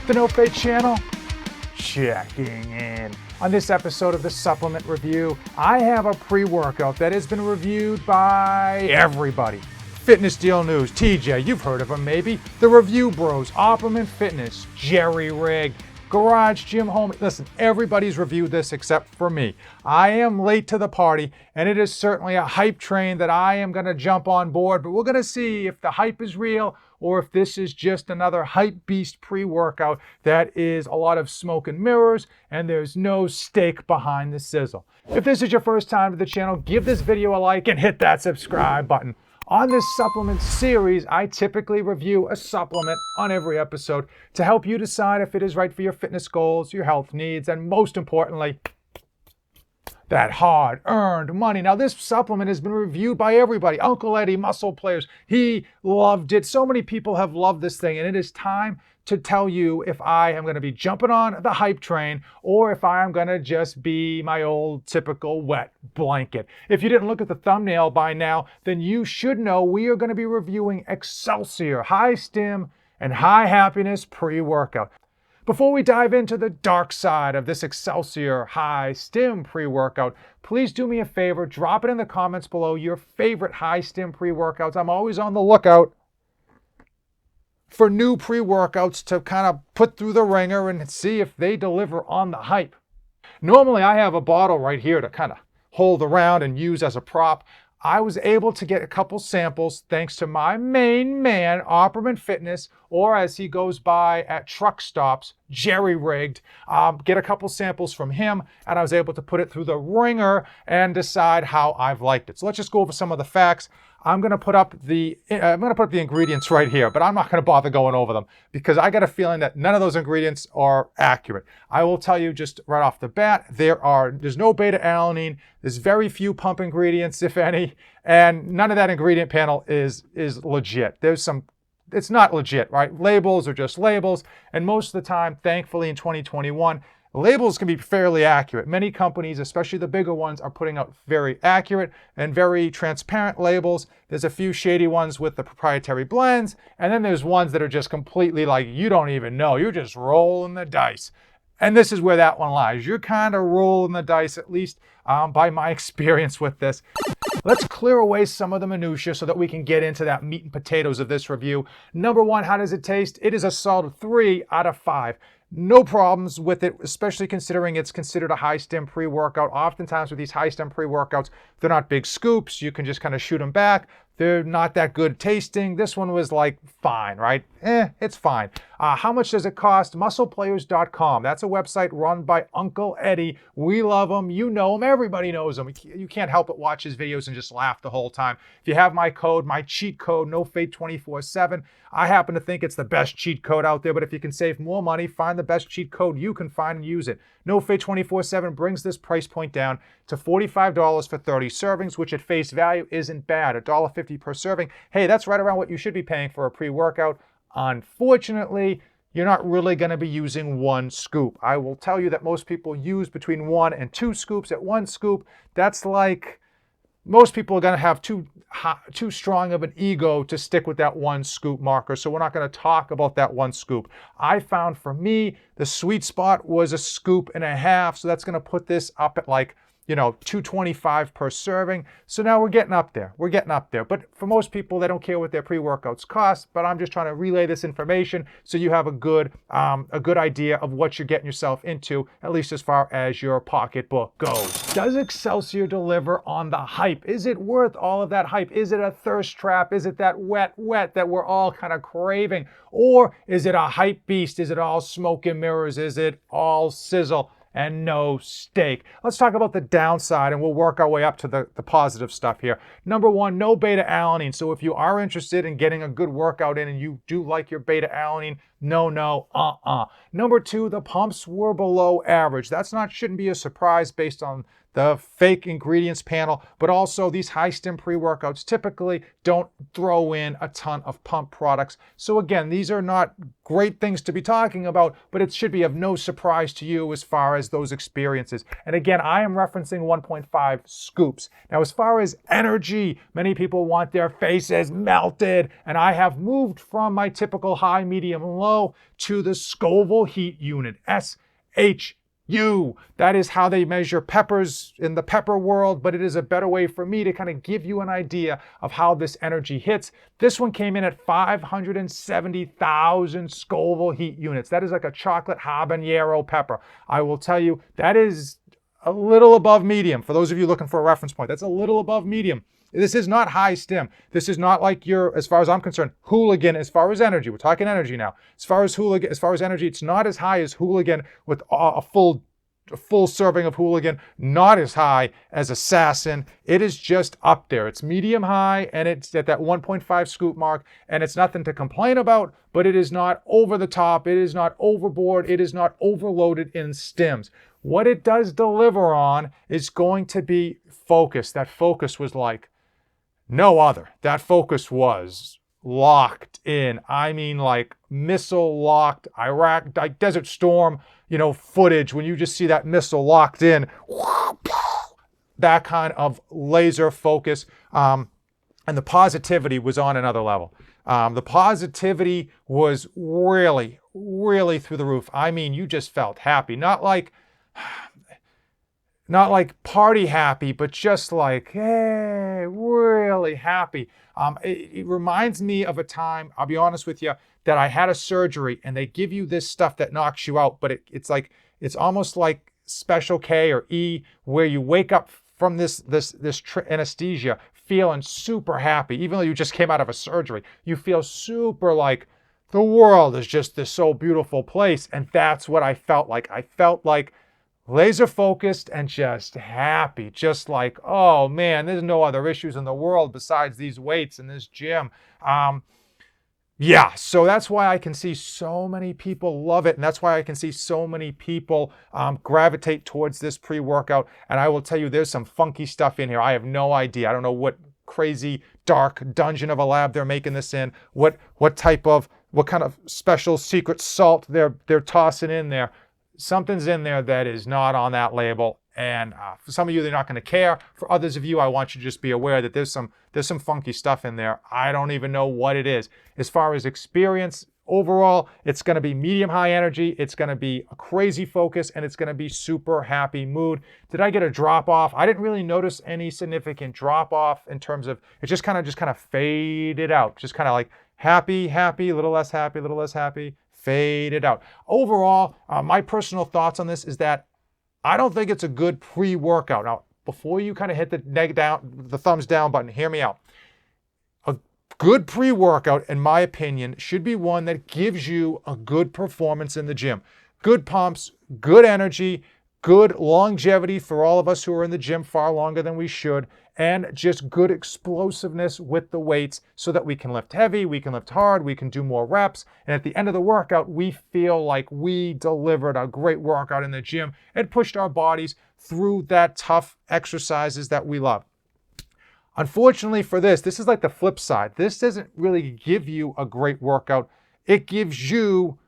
The No Fate channel, checking in. On this episode of the Supplement Review, I have a pre-workout that has been reviewed by everybody. Fitness Deal News, TJ, you've heard of him maybe. The Review Bros, Opperman Fitness, Jerry Rig, Garage Gym Home. Listen, everybody's reviewed this except for me. I am late to the party, and it is certainly a hype train that I am going to jump on board, but we're going to see if the hype is real or if this is just another hype beast pre-workout that is a lot of smoke and mirrors and there's no steak behind the sizzle. If this is your first time to the channel, give this video a like and hit that subscribe button. On this supplement series, I typically review a supplement on every episode to help you decide if it is right for your fitness goals, your health needs, and most importantly, that hard-earned money. Now, this supplement has been reviewed by everybody. Uncle Eddie, Muscle Players, he loved it. So many people have loved this thing, and it is time to tell you if I am going to be jumping on the hype train or if I am going to just be my old typical wet blanket. If you didn't look at the thumbnail by now, then you should know we are going to be reviewing Excelsior High Stim and High Happiness pre-workout. Before we dive into the dark side of this Excelsior High Stim pre-workout, please do me a favor, drop it in the comments below your favorite High Stim pre-workouts. I'm always on the lookout for new pre-workouts to kind of put through the ringer and see if they deliver on the hype. Normally I have a bottle right here to kind of hold around and use as a prop. I was able to get a couple samples thanks to my main man, Opperman Fitness, or as he goes by at truck stops, Jerry Rigged. Get a couple samples from him, and I was able to put it through the ringer and decide how I've liked it. So let's just go over some of the facts. I'm going to put up the ingredients right here, but I'm not going to bother going over them because I got a feeling that none of those ingredients are accurate. I will tell you just right off the bat, there's no beta-alanine, there's very few pump ingredients, if any, and none of that ingredient panel is legit. It's not legit, right? Labels are just labels, and most of the time, thankfully in 2021, labels can be fairly accurate. Many companies, especially the bigger ones, are putting out very accurate and very transparent labels. There's a few shady ones with the proprietary blends, and then there's ones that are just completely like, you don't even know. You're just rolling the dice. And this is where that one lies. You're kind of rolling the dice, at least by my experience with this. Let's clear away some of the minutiae so that we can get into that meat and potatoes of this review. Number one, how does it taste? It is a solid 3 out of 5. No problems with it, especially considering it's considered a high stim pre-workout. Oftentimes with these high stim pre-workouts, they're not big scoops. You can just kind of shoot them back. They're not that good tasting. This one was like fine, right? It's fine. How much does it cost? MusclePlayers.com. That's a website run by Uncle Eddie. We love him. You know him. Everybody knows him. You can't help but watch his videos and just laugh the whole time. If you have my code, my cheat code, NoFate247, I happen to think it's the best cheat code out there, but if you can save more money, find the best cheat code you can find and use it. NoFate247 brings this price point down to $45 for 30 servings, which at face value isn't bad. $1.50 per serving. Hey, that's right around what you should be paying for a pre-workout. Unfortunately, you're not really going to be using one scoop. I will tell you that most people use between 1 and 2 scoops. At 1 scoop, that's like most people are going to have too strong of an ego to stick with that 1 scoop marker. So we're not going to talk about that 1 scoop. I found for me, the sweet spot was 1.5 scoops. So that's going to put this up at like, $2.25 per serving. So now we're getting up there. But for most people, they don't care what their pre-workouts cost, but I'm just trying to relay this information so you have a good idea of what you're getting yourself into, at least as far as your pocketbook goes. Does Excelsior deliver on the hype? Is it worth all of that hype? Is it a thirst trap? Is it that wet that we're all kind of craving? Or is it a hype beast? Is it all smoke and mirrors? Is it all sizzle and no steak? Let's talk about the downside and we'll work our way up to the positive stuff here. Number one, no beta-alanine. So if you are interested in getting a good workout in and you do like your beta-alanine, no. Number two, the pumps were below average. Shouldn't be a surprise based on the fake ingredients panel, but also these high stim pre-workouts typically don't throw in a ton of pump products. So again, these are not great things to be talking about, but it should be of no surprise to you as far as those experiences. And again, I am referencing 1.5 scoops. Now, as far as energy, many people want their faces melted, and I have moved from my typical high, medium, low to the Scoville heat unit, SHU. That is how they measure peppers in the pepper world, but it is a better way for me to kind of give you an idea of how this energy hits. This one came in at 570,000 Scoville heat units. That is like a chocolate habanero pepper. I will tell you, that is a little above medium. For those of you looking for a reference point, that's a little above medium. This is not high stim. This is not like your, as far as I'm concerned, Hooligan as far as energy. We're talking energy now. As far as Hooligan, as far as energy, it's not as high as Hooligan with a full serving of Hooligan. Not as high as Assassin. It is just up there. It's medium high, and it's at that 1.5 scoop mark, and it's nothing to complain about, but it is not over the top. It is not overboard. It is not overloaded in stims. What it does deliver on is going to be focus. That focus was like no other. That focus was locked in. I mean, like missile locked, Iraq, like Desert Storm, footage when you just see that missile locked in. That kind of laser focus. And the positivity was on another level. The positivity was really, really through the roof. I mean, you just felt happy. Not like party happy, but just like, hey, really happy. It reminds me of a time, I'll be honest with you, that I had a surgery and they give you this stuff that knocks you out, but it's almost like Special K or E, where you wake up from this anesthesia feeling super happy. Even though you just came out of a surgery, you feel super like the world is just this so beautiful place. And that's what I felt like. I felt like laser focused and just happy, just like, oh man, there's no other issues in the world besides these weights in this gym. So that's why I can see so many people love it, and that's why I can see so many people gravitate towards this pre-workout. And I will tell you, there's some funky stuff in here. I have no idea. I don't know what crazy dark dungeon of a lab they're making this in, what kind of special secret salt they're tossing in there. Something's in there that is not on that label. And for some of you, they're not going to care. For others of you, I want you to just be aware that there's some funky stuff in there. I don't even know what it is. As far as experience, overall, it's going to be medium high energy. It's going to be a crazy focus, and it's going to be super happy mood. Did I get a drop off? I didn't really notice any significant drop off in terms of, it just kind of faded out. Just kind of like happy, a little less happy, faded out. Overall, my personal thoughts on this is that I don't think it's a good pre-workout. Now, before you kind of hit the thumbs down button, hear me out. A good pre-workout, in my opinion, should be one that gives you a good performance in the gym. Good pumps, good energy, good longevity for all of us who are in the gym far longer than we should, and just good explosiveness with the weights so that we can lift heavy, we can lift hard, we can do more reps, and at the end of the workout, we feel like we delivered a great workout in the gym and pushed our bodies through that tough exercises that we love. Unfortunately for this is like the flip side. This doesn't really give you a great workout. It gives you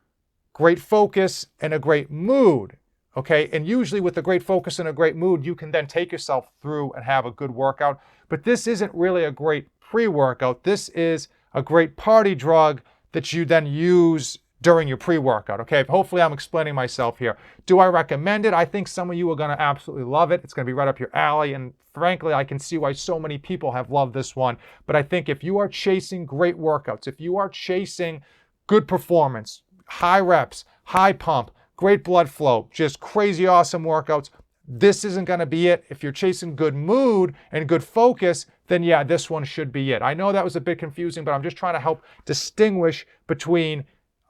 great focus and a great mood. Okay, and usually with a great focus and a great mood, you can then take yourself through and have a good workout. But this isn't really a great pre-workout. This is a great party drug that you then use during your pre-workout. Okay, hopefully I'm explaining myself here. Do I recommend it? I think some of you are going to absolutely love it. It's going to be right up your alley. And frankly, I can see why so many people have loved this one. But I think if you are chasing great workouts, if you are chasing good performance, high reps, high pump, great blood flow, just crazy awesome workouts, this isn't going to be it. If you're chasing good mood and good focus, then yeah, this one should be it. I know that was a bit confusing, but I'm just trying to help distinguish between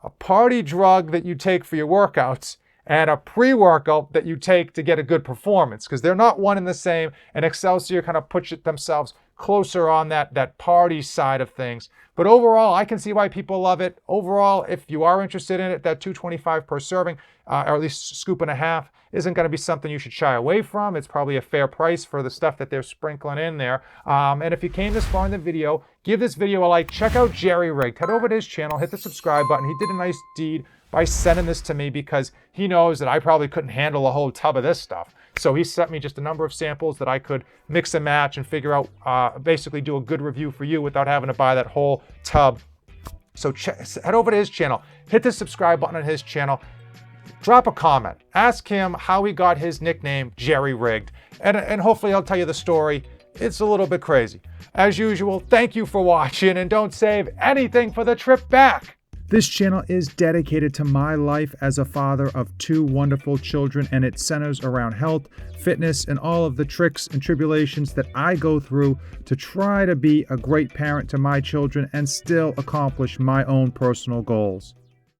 a party drug that you take for your workouts and a pre-workout that you take to get a good performance, because they're not one and the same, and Excelsior kind of puts it themselves closer on that party side of things. But overall, I can see why people love it. Overall, if you are interested in it, that 225 per serving, or at least scoop and a half, isn't going to be something you should shy away from. It's probably a fair price for the stuff that they're sprinkling in there. And if you came this far in the video, give this video a like. Check out Jerry Rigged. Head over to his channel, hit the subscribe button. He did a nice deed by sending this to me because he knows that I probably couldn't handle a whole tub of this stuff. So he sent me just a number of samples that I could mix and match and figure out, basically do a good review for you without having to buy that whole tub. So head over to his channel, hit the subscribe button on his channel, drop a comment, ask him how he got his nickname, Jerry Rigged, and hopefully he'll tell you the story. It's a little bit crazy. As usual, thank you for watching, and don't save anything for the trip back. This channel is dedicated to my life as a father of 2 wonderful children, and it centers around health, fitness, and all of the tricks and tribulations that I go through to try to be a great parent to my children and still accomplish my own personal goals.